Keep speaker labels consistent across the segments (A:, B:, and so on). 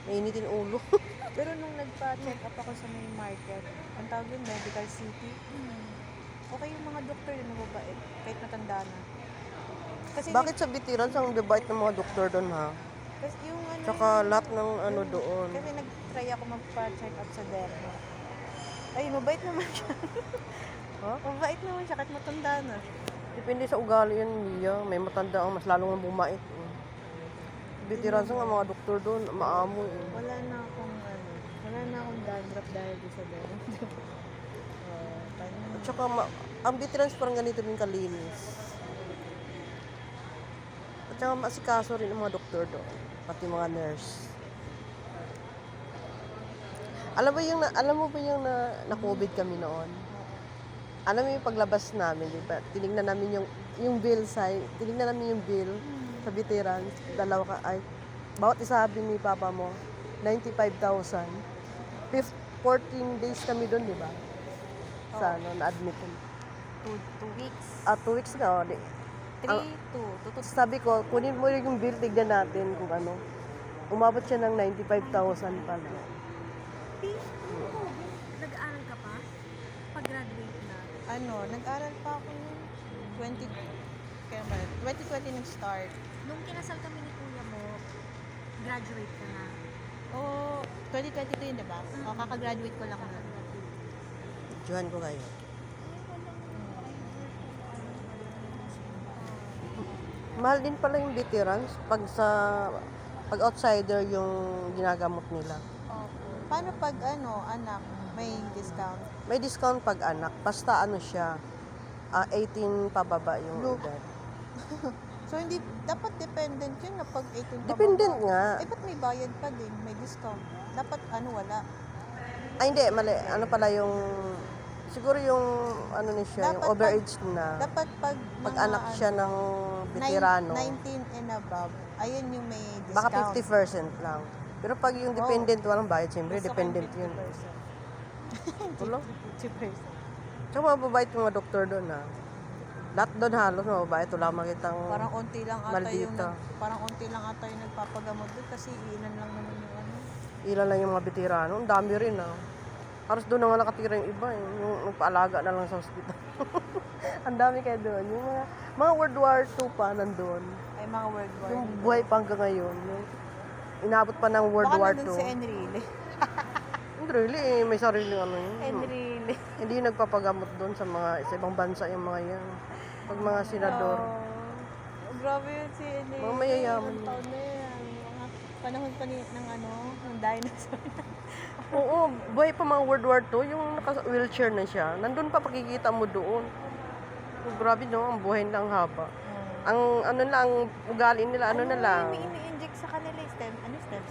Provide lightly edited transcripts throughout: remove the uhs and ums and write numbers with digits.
A: Nainitin ulo.
B: Pero nung nagpa-check up ako sa may market, ang tawag yun, Medical City, okay yung mga doktor yun, mababait, kahit matanda na. Kasi
A: Bakit sa veterans ang debate ng mga doktor doon, ha?
B: kasi yung ano,
A: Tsaka lahat ng ano
B: yung-
A: doon.
B: Kasi nag-try ako magpa-check up sa derma. Ay, mabait naman siya.
A: Ha?
B: Mabait naman siya, kahit matanda na.
A: Depende sa ugali yan, Mia. May matanda ang mas lalong bumait. Veterans nga mga doktor doon, maamoy.
B: Wala na akong dandruff dahil di sa derma.
A: At saka, ang veterans parang ganito rin kalinis. At saka masikaso rin ang mga doktor doon, pati mga nurse. Alam mo ba yung na-COVID kami noon? Alam mo yung paglabas namin, di ba? Tinignan namin yung bill tinignan namin yung bill sa veterans. Bawat isa sabi ni Papa mo, 95,000. 14 days kami doon, di ba? Sa na-admit.
B: 2 weeks.
A: 2 weeks na,
B: 3, 2.
A: Sabi ko, kunin mo yung bill, tignan natin kung ano. Umabot siya ng 95,000 pala.
C: Nag-aaral ka pa? Pag-graduate na?
B: Nag-aral pa ako noong 2020 nag-start.
C: Nung kinasal kami ni kuya mo, graduate ka na?
B: Oo, 2022 yun, diba? O, kakagraduate ko lang na.
A: Juhan ko kayo. Mahal din pala yung veterans pag outsider yung ginagamot nila.
B: Paano pag anak, may discount?
A: May discount pag anak, basta siya, 18 pababa yung
B: Look.
A: edad.
B: So, hindi, dapat dependent yun na pag 18 pa
A: Dependent
B: baba.
A: nga.
B: Ba't may bayad pa din? May discount. Dapat wala.
A: Ay hindi, mali. Pala yung, siguro yung, ni siya, yung
B: Dapat
A: overage na.
B: Dapat pag
A: Pag
B: mga,
A: anak siya ng veterano,
B: 19 and above, ayun yung may discount.
A: baka 50% lang. Pero pag yung dependent, walang bayad, siyempre,
B: Gusto ko
A: dependent
B: yung
A: yun.
B: 50%.
A: Tulo.
B: 50%.
A: Tsaka mababait yung mga doktor doon, ha. Lahat doon halos mababait, wala makitang
B: Parang unti lang ata
A: maldita.
B: yung nagpapagamot doon kasi ilan lang naman yung
A: Ilan lang yung mga veterano, ang dami rin, ha. Halos doon na nga nakatira yung iba, yung nagpaalaga na lang sa ospital. Ang dami kayo doon. Yung mga World War II pa nandun.
B: ay mga World War.
A: Yung buhay pa hanggang ngayon. Yung inabot pa ng World
B: Baka
A: War
B: nandun
A: II.
B: si Enrile.
A: Hindi really, may sariling yun.
B: Enrile.
A: Hindi nagpapagamot doon sa ibang bansa yung mga yan. Pag mga senador.
B: Oh, grabe yun si Enrile.
A: Mga mayayaman
B: Ilang taon na yan. Mga panahon pa ng dinosaur.
A: Oo, buhay pa mga World War II, yung naka-wheelchair na siya. Nandun pa pakikita mo doon. Oh, grabe no, ang buhay na ang haba. Ang lang, ugali nila, na lang.
B: May ini-inject sa kanila stem cell.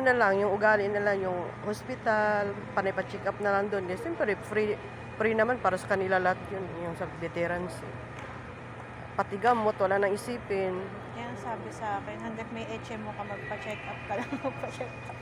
A: Na lang, yung ugali nila, yung hospital, panay pa-check up na lang doon. Siyempre, free naman para sa kanila lahat yun, yung sa veterans. Pati gamot, wala nang isipin.
B: Yan sabi sa akin, hanggat may HMO ka magpa-check up ka lang magpa-check up.